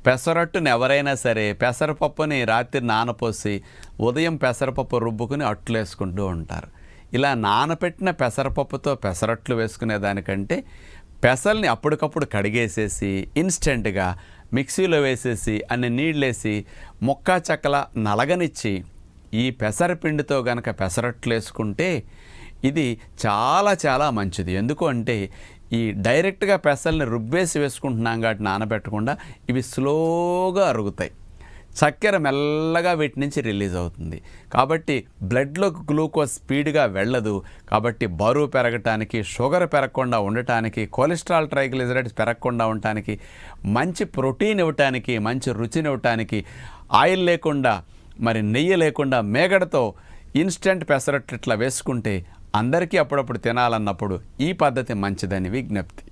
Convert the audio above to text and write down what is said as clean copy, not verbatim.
పెసరట్టుని ఎవరైనా సరే పెసరపప్పుని రాత్రి నానపోసి ఉదయం పెసరపప్పు రుబ్బుకుని అట్లు వేసుకుంటూ ఉంటారు. ఇలా నానపెట్టిన పెసరపప్పుతో పెసరట్లు వేసుకునే దానికంటే పెసల్ని అప్పటికప్పుడు కడిగేసేసి ఇన్స్టెంట్గా మిక్సీలో వేసేసి అన్ని నీళ్ళేసి ముక్కా చెక్కల నలగనిచ్చి ఈ పెసరపిండితో గనక పెసరట్లు వేసుకుంటే ఇది చాలా చాలా మంచిది. ఎందుకు అంటే ఈ డైరెక్ట్గా పెసల్ని రుబ్బేసి వేసుకుంటున్నాం కాబట్టి నానబెట్టకుండా ఇవి స్లోగా అరుగుతాయి. చక్కెర మెల్లగా వీటి నుంచి రిలీజ్ అవుతుంది కాబట్టి బ్లడ్లోకి గ్లూకోజ్ స్పీడ్గా వెళ్ళదు. కాబట్టి బరువు పెరగటానికి, షుగర్ పెరగకుండా ఉండటానికి, కొలెస్ట్రాల్ ట్రైగ్లిజరైడ్స్ పెరగకుండా ఉండటానికి, మంచి ప్రోటీన్ ఇవ్వటానికి, మంచి రుచిని ఇవ్వటానికి, ఆయిల్ లేకుండా మరి నెయ్యి లేకుండా మేగడతో ఇన్స్టెంట్ పెసరట్లు ఇట్లా వేసుకుంటే అందరికీ అప్పుడప్పుడు తినాలన్నప్పుడు ఈ పద్ధతి మంచిదని విజ్ఞప్తి.